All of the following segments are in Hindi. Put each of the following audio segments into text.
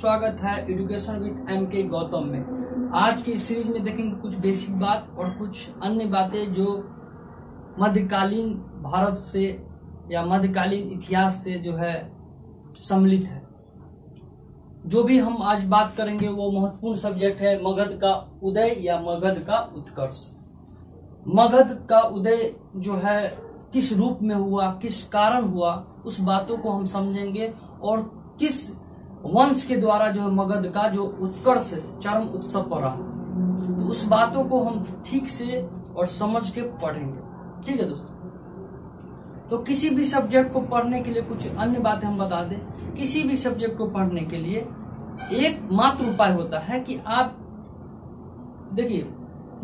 स्वागत है एजुकेशन विद एमके गौतम में। आज की सीरीज में देखेंगे कुछ बेसिक बात और कुछ अन्य बातें जो मध्यकालीन भारत से या मध्यकालीन इतिहास से जो है सम्मिलित है। जो भी हम आज बात करेंगे वो महत्वपूर्ण सब्जेक्ट है मगध का उदय या मगध का उत्कर्ष। मगध का उदय जो है किस रूप में हुआ, किस कारण हुआ, उस बातों को हम समझेंगे और किस वंश के द्वारा जो है मगध का जो उत्कर्ष चरम उत्सव पर रहा, तो उस बातों को हम ठीक से और समझ के पढ़ेंगे। ठीक है दोस्तों, तो किसी भी सब्जेक्ट को पढ़ने के लिए कुछ अन्य बातें हम बता दें। किसी भी सब्जेक्ट को पढ़ने के लिए एक मात्र उपाय होता है कि आप देखिए,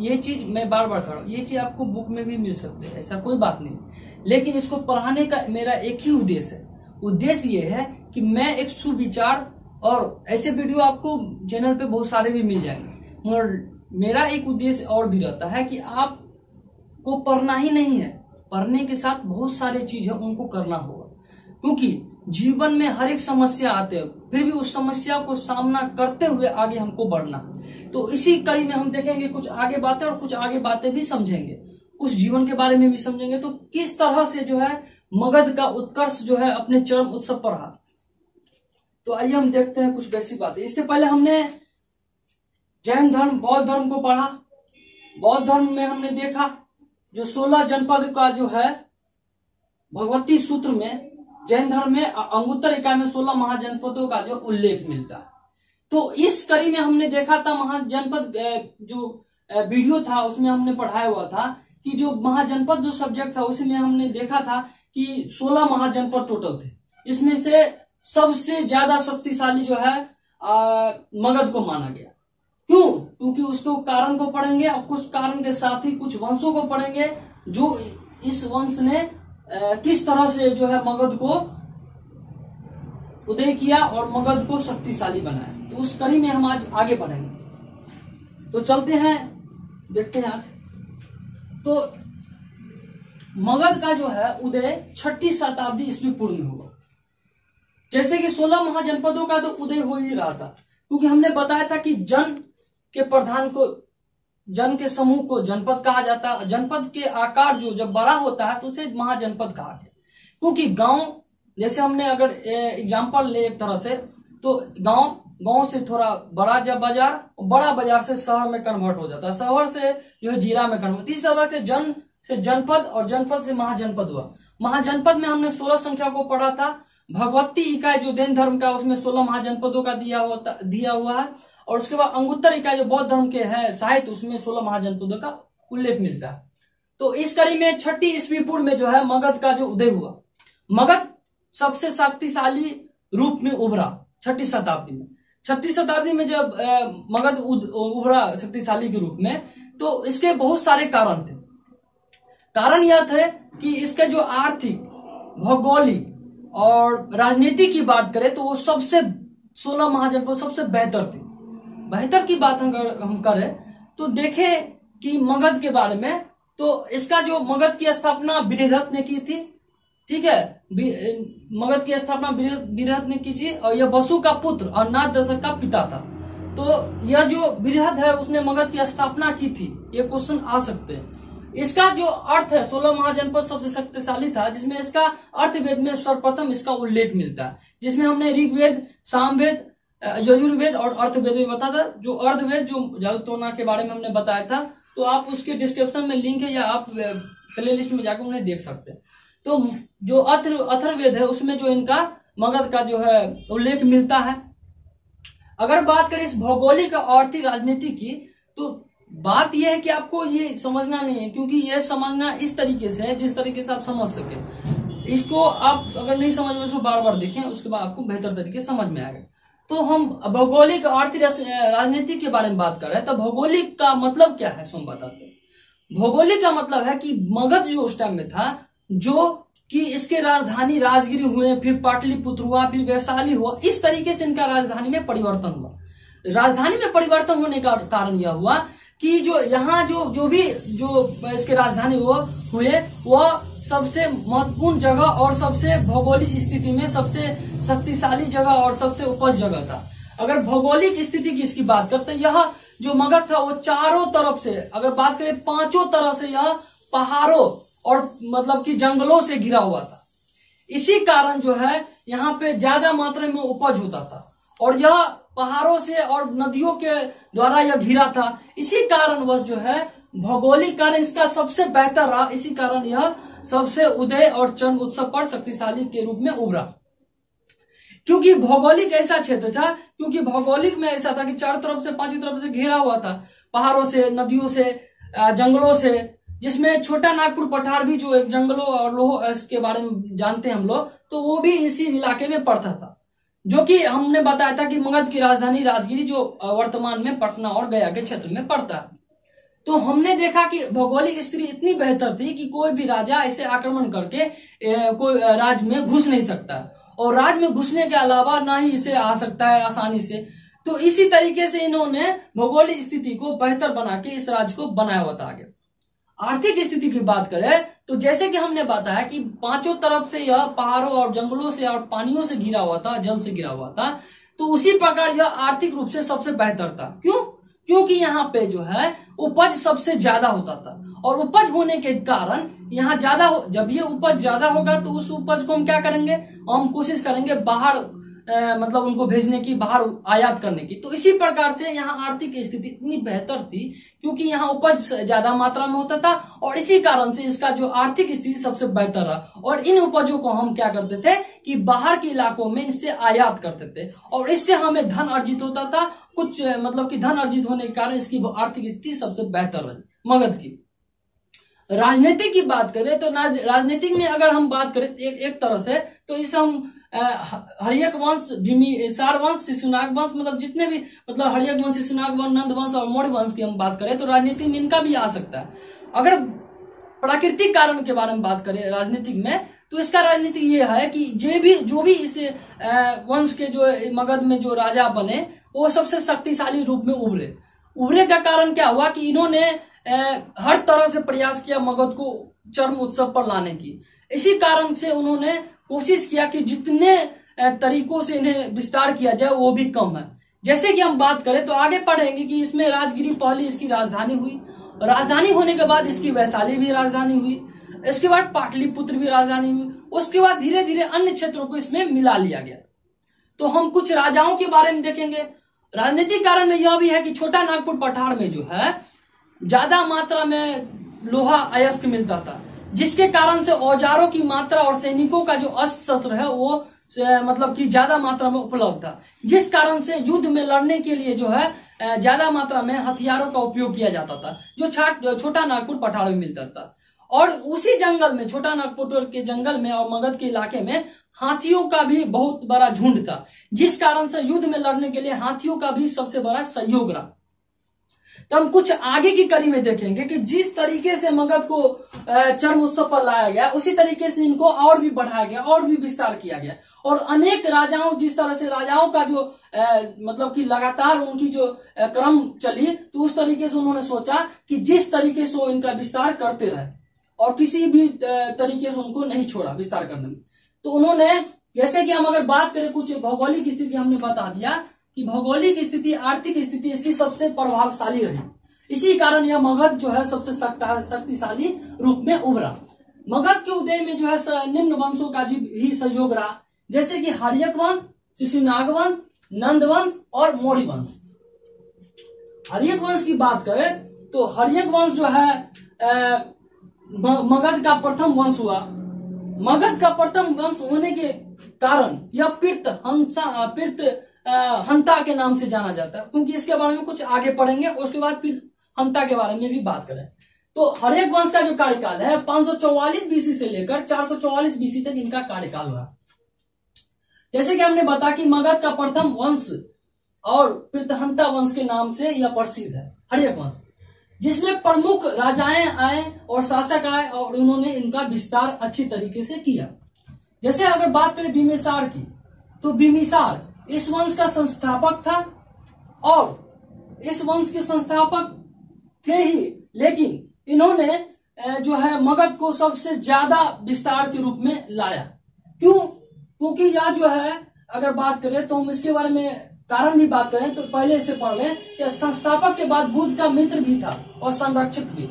ये चीज मैं बार बार कह रहा हूं, ये चीज आपको बुक में भी मिल सकती है, ऐसा कोई बात नहीं, लेकिन इसको पढ़ाने का मेरा एक ही उद्देश्य है। उद्देश्य ये है कि मैं एक सुविचार, और ऐसे वीडियो आपको चैनल पे बहुत सारे भी मिल जाएंगे, मगर मेरा एक उद्देश्य और भी रहता है कि आपको पढ़ना ही नहीं है, पढ़ने के साथ बहुत सारे चीज है उनको करना होगा, क्योंकि जीवन में हर एक समस्या आते हैं, फिर भी उस समस्या को सामना करते हुए आगे हमको बढ़ना है। तो इसी कड़ी में हम देखेंगे कुछ आगे बातें और कुछ आगे बातें भी समझेंगे, कुछ जीवन के बारे में भी समझेंगे। तो किस तरह से जो है मगध का उत्कर्ष जो है अपने चरम उत्सव पर रहा, तो आइए हम देखते हैं कुछ बेसिक बातें। इससे पहले हमने जैन धर्म, बौद्ध धर्म को पढ़ा। बौद्ध धर्म में हमने देखा जो 16 जनपद का जो है भगवती सूत्र में, जैन धर्म में अंगुत्तर इकाई में 16 महाजनपदों का जो उल्लेख मिलता है। तो इस कड़ी में हमने देखा था महाजनपद जो वीडियो था उसमें हमने पढ़ाया हुआ था कि जो महाजनपद जो सब्जेक्ट था उसमें हमने देखा था कि 16 महाजनपद टोटल थे। इसमें से सबसे ज्यादा शक्तिशाली जो है मगध को माना गया। क्यों? क्योंकि उसको कारण को पढ़ेंगे और कुछ कारण के साथ ही कुछ वंशों को पढ़ेंगे जो इस वंश ने किस तरह से जो है मगध को उदय किया और मगध को शक्तिशाली बनाया। तो उस कड़ी में हम आज आगे बढ़ेंगे। तो चलते हैं, देखते हैं आज। तो मगध का जो है उदय 6ठी शताब्दी ईस्वी पूर्व में हुआ। जैसे कि 16 महाजनपदों का तो उदय हो ही रहा था, क्योंकि हमने बताया था कि जन के प्रधान को, जन के समूह को जनपद कहा जाता है। जनपद के आकार जो जब बड़ा होता है तो उसे महाजनपद कहा गया। क्योंकि गांव, जैसे हमने अगर एग्जांपल ले एक तरह से, तो गांव से थोड़ा बड़ा जब बाजार, बड़ा बाजार से शहर में कन्वर्ट हो जाता है, शहर से जो है जिला में कन्वर्ट। इस तरह से जन से जनपद और जनपद से महाजनपद हुआ। महाजनपद में हमने 16 संख्या को पढ़ा था। भगवती इकाई जो जैन धर्म का, उसमें 16 महाजनपदों का दिया हुआ है। और उसके बाद अंगुत्तर इकाई जो बौद्ध धर्म के है साहित्य, उसमें 16 महाजनपदों का उल्लेख मिलता है। तो इस कड़ी में 6ठी ईस्वी पूर्व में जो है मगध का जो उदय हुआ, मगध सबसे शक्तिशाली रूप में उभरा 6ठी शताब्दी में। 6ठी शताब्दी में जब मगध उभरा शक्तिशाली के रूप में, तो इसके बहुत सारे कारण थे। कारण यह थे कि इसके जो आर्थिक, भौगोलिक और राजनीति की बात करें तो वो सबसे 16 महाजनपद सबसे बेहतर थी। बेहतर की बात हम करें तो देखें कि मगध के बारे में, तो इसका जो मगध की स्थापना बृहद्रथ ने की थी। ठीक है, मगध की स्थापना बृहद्रथ ने की थी और यह वसु का पुत्र और नाथ दशरथ का पिता था। तो यह जो बृहद्रथ है उसने मगध की स्थापना की थी, ये क्वेश्चन आ सकते हैं। इसका जो अर्थ है, 16 महाजनपद सबसे शक्तिशाली था, जिसमें इसका अर्थवेद में सर्वप्रथम इसका उल्लेख मिलता है, जिसमें हमने ऋग्वेद, सामवेद, यजुर्वेद और अर्थवेद में बताया था। जो अर्थवेद जो जातुतोना के बारे में हमने बताया था, तो आप उसके डिस्क्रिप्शन में लिंक है या आप प्ले लिस्ट में जाकर उन्हें देख सकते हैं। तो जो अथर्ववेद है उसमें जो इनका मगध का जो है उल्लेख मिलता है। अगर बात करें इस भौगोलिक और आर्थिक राजनीति की, तो बात यह है कि आपको ये समझना नहीं है, क्योंकि यह समझना इस तरीके से है जिस तरीके से आप समझ सके। इसको आप अगर नहीं समझ में, इसको बार बार देखें, उसके बाद आपको बेहतर तरीके से समझ में आएगा। तो हम भौगोलिक आर्थिक राजनीति के बारे में बात कर रहे हैं, तो भौगोलिक का मतलब क्या है, हम बताते हैं। भौगोलिक का मतलब है कि मगध जो उस टाइम में था, जो कि इसके राजधानी राजगिरी हुए, फिर पाटलिपुत्र हुआ, फिर वैशाली हुआ, इस तरीके से इनका राजधानी में परिवर्तन हुआ। राजधानी में परिवर्तन होने का कारण यह हुआ कि जो यहाँ जो भी इसके राजधानी हुए वह सबसे महत्वपूर्ण जगह और सबसे भौगोलिक स्थिति में सबसे शक्तिशाली जगह और सबसे उपज जगह था। अगर भौगोलिक स्थिति की इसकी बात करते हैं, यह जो मगध था वो चारों तरफ से, अगर बात करें पांचों तरफ से, यह पहाड़ों और मतलब कि जंगलों से घिरा हुआ था। इसी कारण जो है यहाँ पे ज्यादा मात्रा में उपज होता था, और यह पहाड़ों से और नदियों के द्वारा यह घिरा था। इसी कारणवश जो है भौगोलिक कारण इसका सबसे बेहतर रहा। इसी कारण यह सबसे उदय और चंद्र उत्सव पर शक्तिशाली के रूप में उभरा। क्योंकि भौगोलिक ऐसा क्षेत्र था, क्योंकि भौगोलिक में ऐसा था कि चारों तरफ से, पांचों तरफ से घिरा हुआ था, पहाड़ों से, नदियों से, जंगलों से, जिसमें छोटा नागपुर पठार भी जो एक जंगलों और लोह के बारे में जानते हैं हम लोग, तो वो भी इसी इलाके में पड़ता था, जो कि हमने बताया था कि मगध की राजधानी राजगिरी जो वर्तमान में पटना और गया के क्षेत्र में पड़ता है। तो हमने देखा कि भौगोलिक स्थिति इतनी बेहतर थी कि कोई भी राजा ऐसे आक्रमण करके कोई राज्य में घुस नहीं सकता, और राज्य में घुसने के अलावा ना ही इसे आ सकता है आसानी से। तो इसी तरीके से इन्होंने भौगोलिक स्थिति को बेहतर बना के इस राज्य को बनाया हुआ था। आगे आर्थिक स्थिति की बात करें तो जैसे कि हमने बताया कि पांचों तरफ से यह पहाड़ों और जंगलों से और पानियों से घिरा हुआ था, जल से घिरा हुआ था, तो उसी प्रकार यह आर्थिक रूप से सबसे बेहतर था। क्यों? क्योंकि यहाँ पे जो है उपज सबसे ज्यादा होता था, और उपज होने के कारण यहाँ ज्यादा जब ये उपज ज्यादा होगा तो उस उपज को हम क्या करेंगे, हम कोशिश करेंगे बाहर मतलब उनको भेजने की, बाहर आयात करने की। तो इसी प्रकार से यहाँ आर्थिक स्थिति इतनी बेहतर थी क्योंकि यहाँ उपज ज्यादा मात्रा में होता था, और इसी कारण से इसका जो आर्थिक स्थिति सबसे बेहतर रहा। और इन उपजों को हम क्या करते थे कि बाहर के इलाकों में इससे आयात करते थे, और इससे हमें धन अर्जित होता था। कुछ मतलब कि धन अर्जित होने के कारण इसकी आर्थिक स्थिति सबसे बेहतर रही मगध की। राजनीति की बात करें तो राजनीतिक में अगर हम बात करें एक तरह से, तो इसे हम हर्यक वंश, बिम्बिसार वंश, शिशुनाग वंश, मतलब जितने भी मतलब हर्यक वंश, शिशुनाग वंश, नंद वंश और मौर्य वंश की हम बात करें तो राजनीति में इनका भी आ सकता है। अगर प्राकृतिक कारण के बारे में बात करें राजनीतिक में, तो इसका राजनीति ये है कि जो भी इस वंश के जो मगध में जो राजा बने वो सबसे शक्तिशाली रूप में उभरे का कारण क्या हुआ कि इन्होंने हर तरह से प्रयास किया मगध को चरम उत्सव पर लाने की। इसी कारण से उन्होंने कोशिश किया कि जितने तरीकों से इन्हें विस्तार किया जाए वो भी कम है। जैसे कि हम बात करें तो आगे पढ़ेंगे कि इसमें राजगिरी पहली इसकी राजधानी हुई, राजधानी होने के बाद इसकी वैशाली भी राजधानी हुई, इसके बाद पाटलिपुत्र भी राजधानी हुई, उसके बाद धीरे धीरे अन्य क्षेत्रों को इसमें मिला लिया गया। तो हम कुछ राजाओं के बारे में देखेंगे। राजनीतिक कारण में यह भी है कि छोटा नागपुर पठार में जो है ज्यादा मात्रा में लोहा अयस्क मिलता था, जिसके कारण से औजारों की मात्रा और सैनिकों का जो अस्त्र शस्त्र है वो मतलब कि ज्यादा मात्रा में उपलब्ध था, जिस कारण से युद्ध में लड़ने के लिए जो है ज्यादा मात्रा में हथियारों का उपयोग किया जाता था, जो छोटा नागपुर पठार में मिलता था। और उसी जंगल में, छोटा नागपुर के जंगल में और मगध के इलाके में हाथियों का भी बहुत बड़ा झुंड था, जिस कारण से युद्ध में लड़ने के लिए हाथियों का भी सबसे बड़ा सहयोग रहा। तो हम कुछ आगे की कड़ी में देखेंगे कि जिस तरीके से मगध को चरम उत्सव पर लाया गया, उसी तरीके से इनको और भी बढ़ाया गया और भी विस्तार किया गया। और अनेक राजाओं, जिस तरह से राजाओं का जो मतलब कि लगातार उनकी जो क्रम चली, तो उस तरीके से उन्होंने सोचा कि जिस तरीके से वो इनका विस्तार करते रहे और किसी भी तरीके से उनको नहीं छोड़ा विस्तार करने में। तो उन्होंने, जैसे कि हम अगर बात करें कुछ भौगोलिक स्थिति, हमने बता दिया कि भौगोलिक स्थिति, आर्थिक स्थिति इसकी सबसे प्रभावशाली रही। इसी कारण यह मगध जो है सबसे शक्तिशाली रूप में उभरा। मगध के उदय में जो है निम्न वंशों का भी सहयोग रहा, जैसे कि हर्यक वंश, शिशुनाग वंश, नंद वंश और मौर्य वंश। हर्यक वंश की बात करें तो हर्यक वंश जो है मगध का प्रथम वंश हुआ। मगध का प्रथम वंश होने के कारण यह पिर्त हंता के नाम से जाना जाता है, क्योंकि इसके बारे में कुछ आगे पढ़ेंगे। उसके बाद फिर हंता के बारे में भी बात करें तो हर्यक वंश का जो कार्यकाल है 544 बीसी से लेकर 444 बीसी तक इनका कार्यकाल हुआ। जैसे कि हमने बताया कि मगध का प्रथम वंश और पितहंता वंश के नाम से यह प्रसिद्ध है हर्यक वंश, जिसमें प्रमुख राजाएं आए और शासक आए और उन्होंने इनका विस्तार अच्छी तरीके से किया। जैसे अगर बात करें बिम्बिसार की, तो बिम्बिसार इस वंश का संस्थापक था और इस वंश के संस्थापक थे ही, लेकिन इन्होंने जो है मगध को सबसे ज्यादा विस्तार के रूप में लाया। क्यों? क्योंकि यह जो है अगर बात करें तो हम इसके बारे में कारण भी बात करें तो पहले से पढ़ लें कि संस्थापक के बाद बुद्ध का मित्र भी था और संरक्षक भी।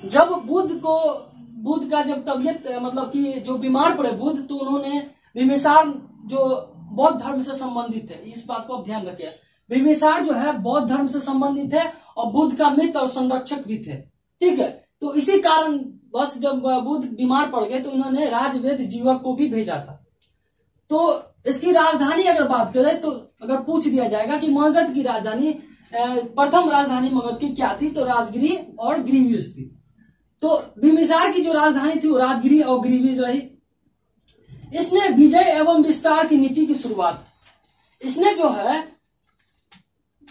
जब बुद्ध का जब तबियत मतलब कि जो बीमार पड़े बुद्ध, तो उन्होंने बिम्बिसार जो बौद्ध धर्म से संबंधित है, इस बात को आप ध्यान रखिए, बिम्बिसार जो है बौद्ध धर्म से संबंधित है और बुद्ध का मित्र और संरक्षक भी थे। ठीक है, तो इसी कारण बस जब बुद्ध बीमार पड़ गए तो इन्होंने राजवेद जीवक को भी भेजा था। तो इसकी राजधानी अगर बात करें तो अगर पूछ दिया जाएगा कि मगध की राजधानी प्रथम राजधानी मगध की क्या थी, तो राजगिरी और ग्रीविज थी। तो बिम्बिसार की जो राजधानी थी वो राजगिरी और ग्रीविज रही। इसने विजय एवं विस्तार की नीति की शुरुआत, इसने जो है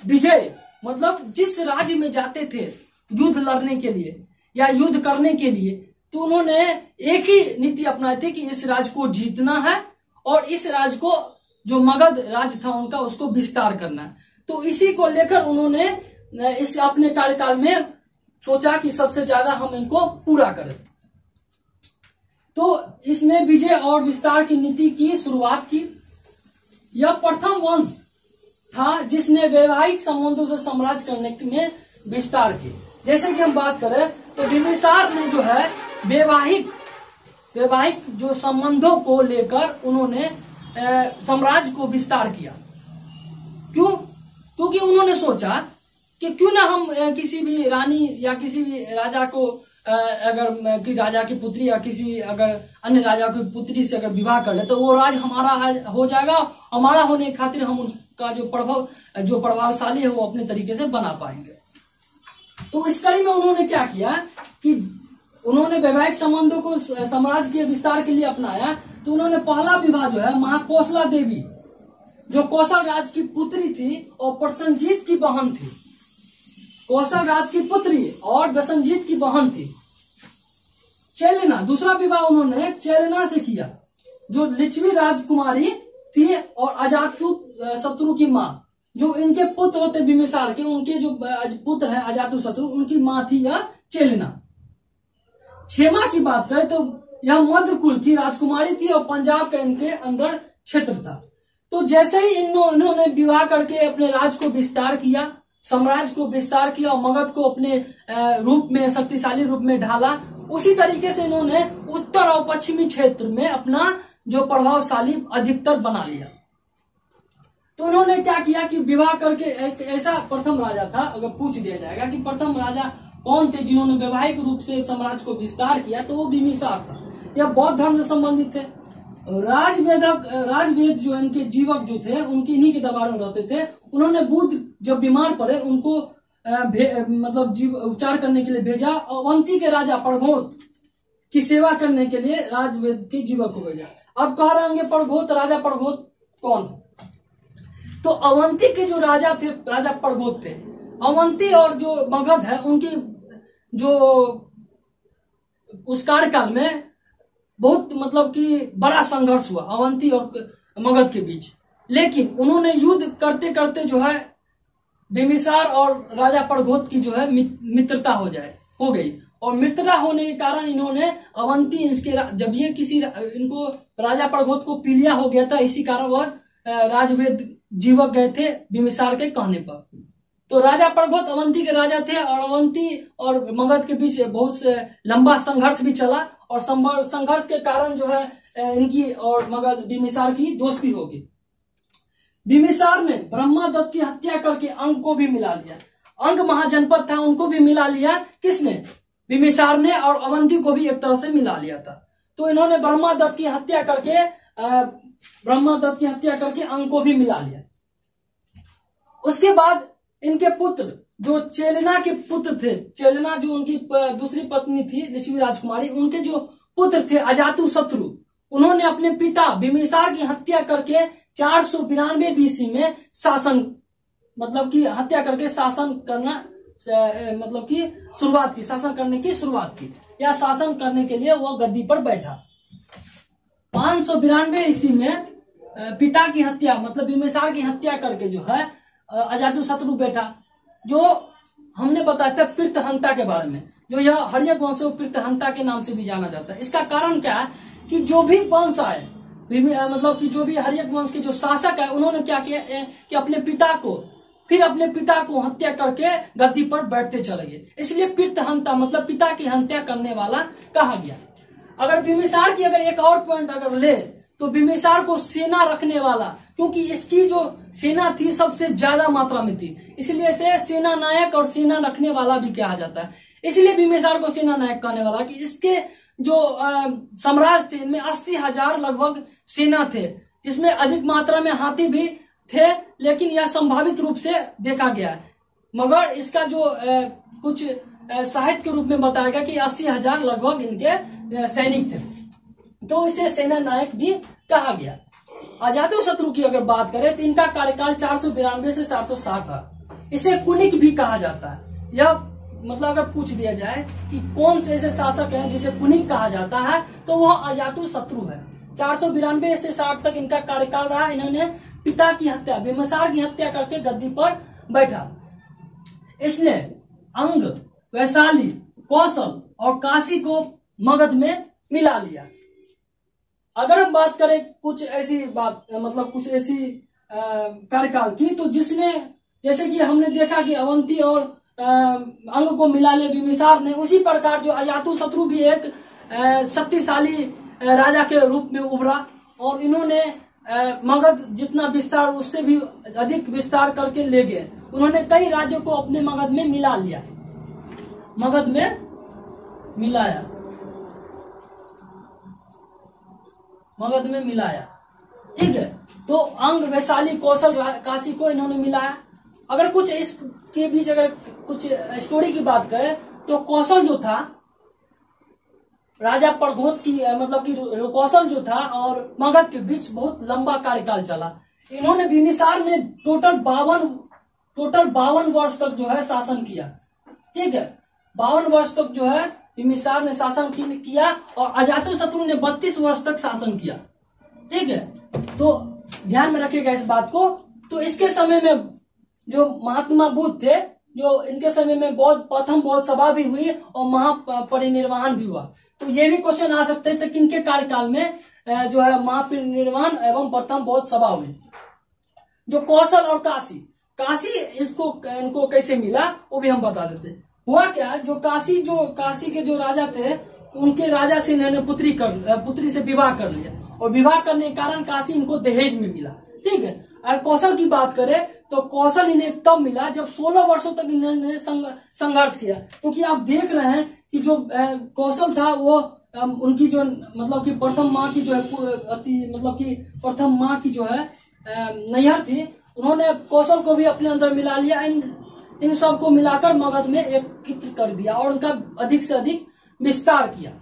विजय मतलब जिस राज्य में जाते थे युद्ध लड़ने के लिए या युद्ध करने के लिए, तो उन्होंने एक ही नीति अपनाई थी कि इस राज्य को जीतना है और इस राज्य को जो मगध राज्य था उनका उसको विस्तार करना है। तो इसी को लेकर उन्होंने इस अपने कार्यकाल में सोचा कि सबसे ज्यादा हम इनको पूरा करें। तो इसने विजय और विस्तार की नीति की शुरुआत की। यह प्रथम वंश था जिसने वैवाहिक संबंधों से साम्राज्य करने में विस्तार की। जैसे कि हम बात करें तो बिम्बिसार ने जो है वैवाहिक जो संबंधों को लेकर उन्होंने साम्राज्य को विस्तार किया। क्यों? क्योंकि उन्होंने सोचा कि क्यों ना हम किसी भी रानी या किसी भी राजा को अगर कि राजा की पुत्री या किसी अगर अन्य राजा की पुत्री से अगर विवाह कर ले तो वो राज हमारा हो जाएगा। हमारा होने के खातिर हम उसका जो प्रभावशाली है वो अपने तरीके से बना पाएंगे। तो इस कड़ी में उन्होंने क्या किया कि उन्होंने वैवाहिक संबंधों को साम्राज्य के विस्तार के लिए अपनाया। तो उन्होंने पहला विवाह जो है महाकौशला देवी जो कौशल राज की पुत्री थी और प्रसन्नजीत की बहन थी, कौशल राज की पुत्री और प्रसन्नजीत की बहन थी चेलेना। दूसरा विवाह उन्होंने चेलेना से किया जो लिच्छवी राजकुमारी थी और अजातु शत्रु की माँ, जो इनके पुत्र होते बिम्बिसार के, उनके जो पुत्र हैं अजातु शत्रु, उनकी माँ थी यह चेलेना। क्षेमा की बात करें तो यह मध्य कुल की राजकुमारी थी और पंजाब का इनके अंदर क्षेत्र था। तो जैसे ही इन्होंने विवाह करके अपने राज को विस्तार किया, साम्राज्य को विस्तार किया और मगध को अपने रूप में शक्तिशाली रूप में ढाला, उसी तरीके से इन्होंने उत्तर और पश्चिमी क्षेत्र में अपना जो प्रभावशाली अधिकतर बना लिया। तो उन्होंने क्या किया कि विवाह करके एक ऐसा प्रथम राजा था, अगर पूछ दिया जाएगा कि प्रथम राजा कौन थे जिन्होंने वैवाहिक रूप से साम्राज्य को विस्तार किया, तो वो बिम्बिसार था। यह बौद्ध धर्म से संबंधित थे। राजवेद जो इनके जीवक जो थे उनके इन्हीं के दरबार में रहते थे। उन्होंने बुद्ध जब बीमार पड़े उनको मतलब उपचार करने के लिए भेजा। अवंती के राजा प्रभोत की सेवा करने के लिए राजवेद के जीवक को भेजा। अब कह रहे होंगे प्रभोत, राजा प्रभोत कौन? तो अवंती के जो राजा थे राजा प्रभोत थे। अवंती और जो मगध है उनकी जो उस कार्यकाल में बहुत मतलब कि बड़ा संघर्ष हुआ अवंती और मगध के बीच। लेकिन उन्होंने युद्ध करते करते जो है बिम्बिसार और राजा प्रभोत की जो है मित्रता हो गई और मित्रता होने के कारण इन्होंने अवंती इसके जब ये इनको राजा प्रभोत को पीलिया हो गया था, इसी कारण वह राजवेद जीवक गए थे बिम्बिसार के कहने पर। तो राजा प्रभोत अवंती के राजा थे और अवंती और मगध के बीच बहुत से लंबा संघर्ष भी चला और संघर्ष के कारण जो है इनकी और मगध बिम्बिसार की दोस्ती होगी। बिम्बिसार ने ब्रह्मादत्त की हत्या करके अंग को भी मिला लिया। अंग महाजनपद था, उनको भी मिला लिया। किसने? बिम्बिसार ने, और अवंती को भी एक तरह से मिला लिया था। तो इन्होंने ब्रह्मादत्त की हत्या करके अंग को भी मिला लिया। उसके बाद इनके पुत्र जो चेलेना के पुत्र थे, चेलेना जो उनकी दूसरी पत्नी थी लिच्छवी राजकुमारी, उनके जो पुत्र थे अजातु शत्रु, उन्होंने अपने पिता बिम्बिसार की हत्या करके 492 बीसी में शासन मतलब की हत्या करके शासन करना मतलब की शुरुआत की, शासन करने की शुरुआत की या शासन करने के लिए वह गद्दी पर बैठा। 592 ईस्वी में पिता की हत्या मतलब बिम्बिसार की हत्या करके जो है अजातु शत्रु बैठा, जो हमने बताया था पृथहंता के बारे में, जो यह हर्यक वंश पृथहंता के नाम से भी जाना जाता है। इसका कारण क्या है कि जो भी वंश आए मतलब कि जो भी हर्यक वंश के जो शासक है उन्होंने क्या किया कि अपने पिता को हत्या करके गद्दी पर बैठते चले गए, इसलिए पितृहंता मतलब पिता की हत्या करने वाला कहा गया। अगर बिम्बिसार की अगर एक और पॉइंट अगर ले तो बिम्बिसार को सेना रखने वाला, क्योंकि इसकी जो सेना थी सबसे ज्यादा मात्रा में थी, इसलिए इसे सेना नायक और सेना रखने वाला भी कहा जाता है। इसलिए बिम्बिसार को सेना नायक कहने वाला कि इसके जो साम्राज्य थे इनमें 80,000 लगभग सेना थे, जिसमें अधिक मात्रा में हाथी भी थे, लेकिन यह संभावित रूप से देखा गया है। मगर इसका जो कुछ साहित्य के रूप में बताया गया कि 80,000 लगभग इनके सैनिक थे, तो इसे सेना नायक भी कहा गया। अजातशत्रु की अगर बात करें तो इनका कार्यकाल 492 से 460 था। इसे कुनिक भी कहा जाता है। यह मतलब अगर पूछ दिया जाए कि कौन से ऐसे शासक हैं जिसे कुनिक कहा जाता है तो वह अजातशत्रु है। 492 से 60 तक इनका कार्यकाल रहा। इन्होंने पिता की हत्या, बिम्बिसार की हत्या करके गद्दी पर बैठा। इसने अंग, वैशाली, कौशल और काशी को मगध में मिला लिया। अगर हम बात करें कुछ ऐसी बात मतलब कुछ ऐसी कार्यकाल की, तो जिसने जैसे कि हमने देखा कि अवंती और अंग को मिला लिया बिम्बिसार ने, उसी प्रकार जो अजातशत्रु भी एक शक्तिशाली राजा के रूप में उभरा और इन्होंने मगध जितना विस्तार उससे भी अधिक विस्तार करके ले गए। उन्होंने कई राज्यों को अपने मगध में मिला लिया, मगध में मिलाया, मगध में मिलाया। ठीक है, तो अंग, वैशाली, कौशल, काशी को इन्होंने मिलाया। अगर कुछ इसके बीच अगर कुछ स्टोरी की बात करें तो कौशल जो था राजा प्रघोत की मतलब कि कौशल जो था और मगध के बीच बहुत लंबा कार्यकाल चला। इन्होंने बिम्बिसार ने टोटल 52 वर्ष तक जो है शासन किया। ठीक है, 52 वर्ष तक जो है बिम्बिसार ने शासन किया और अजातशत्रु ने 32 वर्ष तक शासन किया। ठीक है, तो ध्यान में रखिएगा इस बात को। तो इसके समय में जो महात्मा बुद्ध थे, जो इनके समय में प्रथम बौद्ध सभा भी हुई और महापरिनिर्वाण भी हुआ। तो ये भी क्वेश्चन आ सकते थे कि इनके कार्यकाल में जो है महापरिनिर्वाण एवं प्रथम बौद्ध सभा हुई। जो कौशल और काशी इनको कैसे मिला वो भी हम बता देते। हुआ क्या, जो काशी के जो राजा थे उनके राजा से इन्होंने पुत्री से विवाह कर लिया और विवाह करने के कारण काशी इनको दहेज में मिला। ठीक है, और कौशल की बात करें तो कौशल इन्हें तब मिला जब 16 वर्षों तक इन्होंने संघर्ष किया। क्योंकि आप देख रहे हैं कि जो कौशल था वो उनकी जो मतलब कि प्रथम माँ की जो है मतलब कि प्रथम माँ की जो है नैहर थी, उन्होंने कौशल को भी अपने अंदर मिला लिया। इन सब को मिलाकर मगध में एकत्रित कर दिया और उनका अधिक से अधिक विस्तार किया।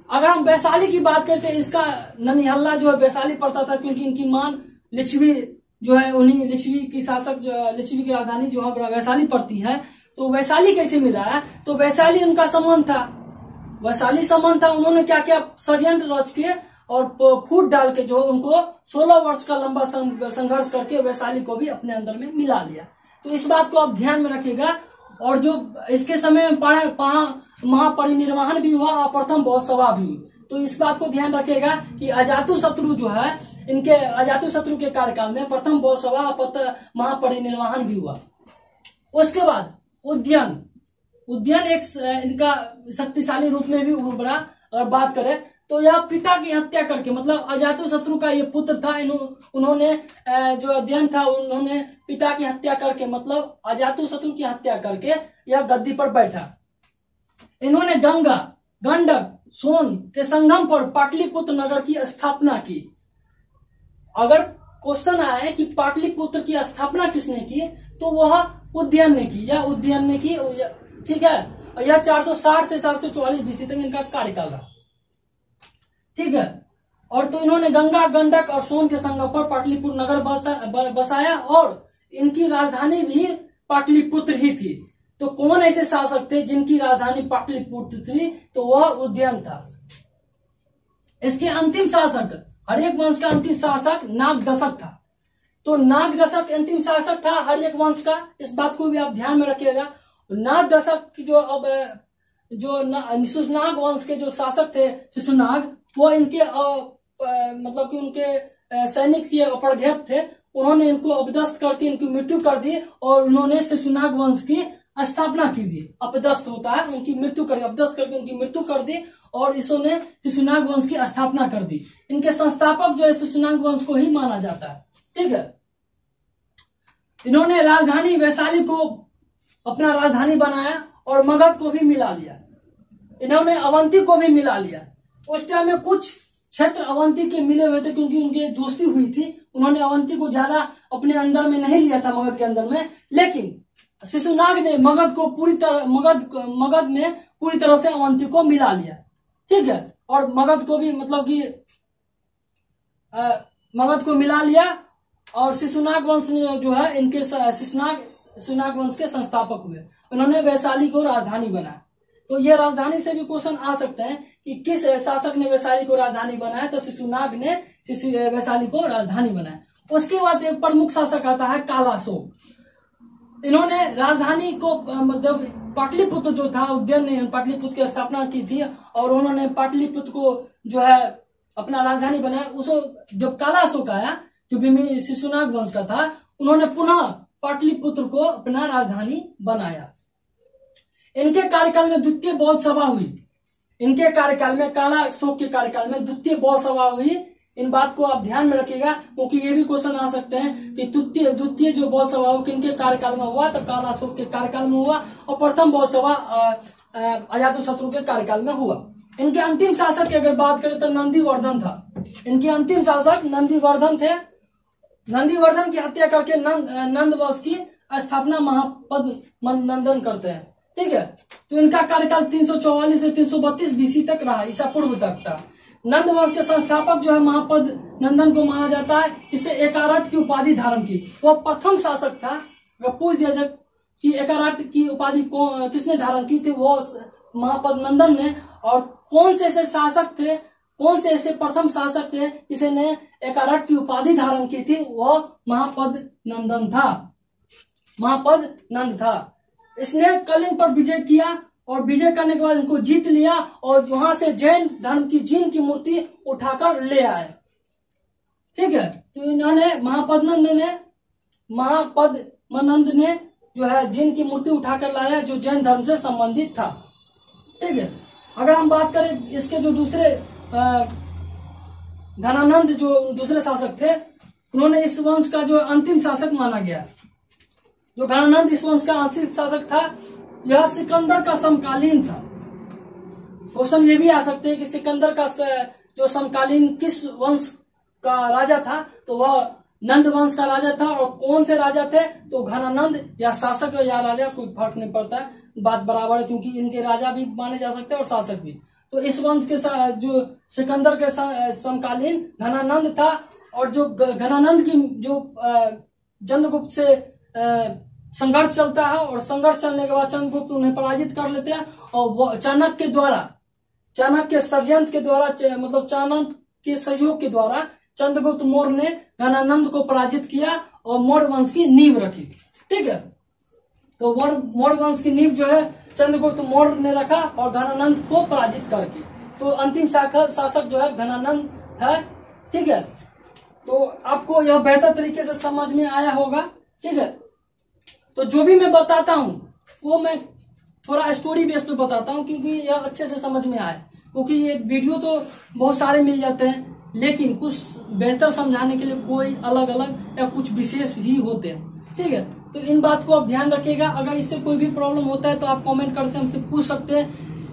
अगर हम वैशाली की बात करते हैं, इसका ननिहल्ला जो है वैशाली पड़ता था, क्योंकि इनकी मां लिच्छवी जो है उन्हीं लिच्छवी की शासक लिच्छवी की राजधानी जो है वैशाली पड़ती है। तो वैशाली कैसे मिला है, तो वैशाली उनका संबंध था, वैशाली संबंध था। उन्होंने क्या किया, षड्यंत्र रच के और फूट डाल के जो उनको 16 वर्ष का लंबा संघर्ष करके वैशाली को भी अपने अंदर में मिला लिया। तो इस बात को आप ध्यान में रखिएगा। और जो इसके समय में महापरिनिर्वाण भी हुआ और प्रथम बौद्ध सभा भी हुई। तो इस बात को ध्यान रखिएगा कि अजातशत्रु जो है इनके अजातशत्रु के कार्यकाल में प्रथम बौद्ध सभा और महापरिनिर्वाण भी हुआ। उसके बाद उद्यन एक इनका शक्तिशाली रूप में भी उभरा। अगर बात करें तो यह पिता की हत्या करके, मतलब अजातशत्रु का ये पुत्र था, उन्होंने जो उद्यन था उन्होंने पिता की हत्या करके मतलब अजातशत्रु की हत्या करके यह गद्दी पर बैठा। इन्होंने गंगा, गंडक, सोन के संगम पर पाटलिपुत्र नगर की स्थापना की। अगर क्वेश्चन आए कि पाटलिपुत्र की स्थापना किसने की, तो वह उद्यन ने की, या उद्यन ने की। ठीक है, यह 460 से 444 बीसी तक इनका कार्यकाल रहा। ठीक है, और तो इन्होंने गंगा, गंडक और सोन के संगम पर पाटलिपुत्र नगर बसाया और इनकी राजधानी भी पाटलिपुत्र ही थी। तो कौन ऐसे शासक थे जिनकी राजधानी पाटलिपुत्र थी, तो वह उद्यन था। इसके अंतिम शासक, हर्यक वंश का अंतिम शासक नागदशक था। तो नागदशक अंतिम शासक था हर्यक वंश का, इस बात को भी आप ध्यान में रखिएगा। नागदशक की जो शिशुनाग वंश के जो शासक थे शिशुनाग, वो इनके मतलब कि उनके सैनिक थे, अपरघात थे, उन्होंने इनको अपदस्थ करके इनकी मृत्यु कर दी और उन्होंने शिशुनाग वंश की स्थापना की थी। अपदस्थ होता है, उनकी मृत्यु कर, अपदस्थ करके उनकी मृत्यु कर दी और इसने शिशुनाग वंश की स्थापना कर दी। इनके संस्थापक जो है शिशुनाग वंश को ही माना जाता है। ठीक है, इन्होंने राजधानी वैशाली को अपना राजधानी बनाया और मगध को भी मिला लिया। इन्होंने अवंती को भी मिला लिया। उस टाइम में कुछ क्षेत्र अवंती के मिले हुए थे क्योंकि उनकी दोस्ती हुई थी। उन्होंने अवंती को ज्यादा अपने अंदर में नहीं लिया था, मगध के अंदर में, लेकिन शिशुनाग ने मगध को पूरी तरह मगध में पूरी तरह से अवंती को मिला लिया। ठीक है, और मगध को भी मतलब कि मगध को मिला लिया और शिशुनाग वंश जो है इनके शिशुनाग वंश के संस्थापक हुए। उन्होंने वैशाली को राजधानी बनाया। तो ये राजधानी से भी क्वेश्चन आ सकते हैं कि किस शासक ने वैशाली को राजधानी बनाया, तो शिशुनाग ने वैशाली को राजधानी बनाया। उसके बाद एक प्रमुख शासक आता है कालाशोक। इन्होंने राजधानी को मतलब पाटलिपुत्र जो था, उज्जैन ने पाटलिपुत्र की स्थापना की थी और उन्होंने पाटलिपुत्र को जो है अपना राजधानी बनाया। उसको जब कालाशोक आया जो भी शिशुनाग वंश का था, उन्होंने पुनः पाटलिपुत्र को अपना राजधानी बनाया। इनके कार्यकाल में द्वितीय बौद्ध सभा हुई। इनके कार्यकाल में, कालाशोक के कार्यकाल में द्वितीय बौद्ध सभा हुई। इन बात को आप ध्यान में रखिएगा क्योंकि ये भी क्वेश्चन आ सकते हैं कि द्वितीय जो बौद्ध सभा हो किनके कार्यकाल में हुआ, तो कालाशोक के कार्यकाल में हुआ और प्रथम बौद्ध सभा अजातशत्रु के कार्यकाल में हुआ। इनके अंतिम शासक की अगर बात करें तो नंदीवर्धन था। इनके अंतिम शासक नंदीवर्धन थे। नंदीवर्धन की हत्या करके नंद वंश की स्थापना महापद नंदन करते हैं। ठीक है, तो इनका कार्यकाल 344 से 332 बीसी तक रहा, ईसा पूर्व तक था। नंद वंश के संस्थापक जो है महापद नंदन को माना जाता है। इससे एकारट की उपाधि धारण की। वह प्रथम शासक था। अगर पूछ दिया जाए कि एकारट की उपाधि किसने धारण की थी, वो महापद नंदन ने। और कौन से ऐसे शासक थे, कौन से ऐसे प्रथम शासक थे जिसने एकारट की उपाधि धारण की थी, वह महापद नंदन था। महापद नंद था। इसने कलिंग पर विजय किया और विजय करने के बाद इनको जीत लिया और वहां से जैन धर्म की जीन की मूर्ति उठाकर ले आए। ठीक है, तो इन्होंने महापद्मनंद ने जो है जीन की मूर्ति उठाकर लाया जो जैन धर्म से संबंधित था। ठीक है, अगर हम बात करें इसके जो दूसरे घनानंद जो दूसरे शासक थे, उन्होंने इस वंश का जो अंतिम शासक माना गया। जो घनानंद इस वंश का अंतिम शासक था, यह सिकंदर का समकालीन था। क्वेश्चन ये भी आ सकते हैं कि सिकंदर का जो समकालीन किस वंश का राजा था, तो वह नंद वंश का राजा था। और कौन से राजा थे, तो घनानंद या शासक या राजा, कोई फर्क नहीं पड़ता है, बात बराबर है क्योंकि इनके राजा भी माने जा सकते हैं और शासक भी। तो इस वंश के जो सिकंदर के समकालीन घनानंद था। और जो घनानंद की जो चंद्रगुप्त से संघर्ष चलता है और संघर्ष चलने के बाद चंद्रगुप्त उन्हें पराजित कर लेते हैं और चाणक्य के द्वारा, चाणक्य के षड्यंत्र के द्वारा, मतलब चाणक्य के सहयोग के द्वारा चंद्रगुप्त मौर्य ने घनानंद को पराजित किया और मौर्य वंश की नींव रखी। ठीक है, तो मौर्य वंश की नींव जो है चंद्रगुप्त मौर्य ने रखा और घनानंद को पराजित करके। तो अंतिम शासक जो है घनानंद है। ठीक है, तो आपको यह बेहतर तरीके से समझ में आया होगा। ठीक है, तो जो भी मैं बताता हूं वो मैं थोड़ा स्टोरी बेस पे बताता हूं क्योंकि यह अच्छे से समझ में आए। क्योंकि ये वीडियो तो बहुत सारे मिल जाते हैं लेकिन कुछ बेहतर समझाने के लिए कोई अलग अलग या कुछ विशेष ही होते हैं। ठीक है, तो इन बात को आप ध्यान रखिएगा। अगर इससे कोई भी प्रॉब्लम होता है तो आप कमेंट करके हमसे पूछ सकते हैं,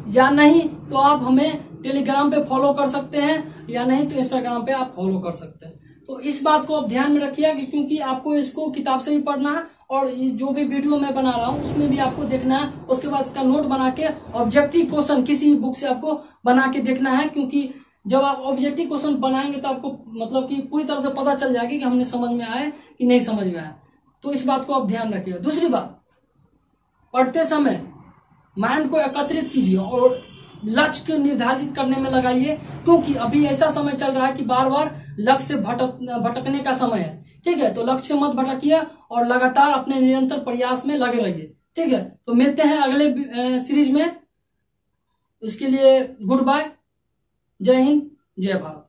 या नहीं तो आप हमें टेलीग्राम पे फॉलो कर सकते हैं, या नहीं तो इंस्टाग्राम पे आप फॉलो कर सकते हैं। तो इस बात को आप ध्यान में रखिएगा क्योंकि आपको इसको किताब से भी पढ़ना है और जो भी वीडियो मैं बना रहा हूँ उसमें भी आपको देखना है। उसके बाद इसका नोट बना के ऑब्जेक्टिव क्वेश्चन किसी बुक से आपको बना के देखना है, क्योंकि जब आप ऑब्जेक्टिव क्वेश्चन बनाएंगे तो आपको मतलब कि पूरी तरह से पता चल जाएगी कि हमने समझ में आया कि नहीं समझ में आया। तो इस बात को आप ध्यान रखिएगा। दूसरी बात, पढ़ते समय माइंड को एकत्रित कीजिए और लक्ष्य को निर्धारित करने में लगाइए, क्योंकि अभी ऐसा समय चल रहा है कि बार बार लक्ष्य से भटकने का समय है। ठीक है, तो लक्ष्य मत भटकिए और लगातार अपने निरंतर प्रयास में लगे रहिए। ठीक है, तो मिलते हैं अगले सीरीज में। इसके लिए गुड बाय, जय हिंद, जय भारत।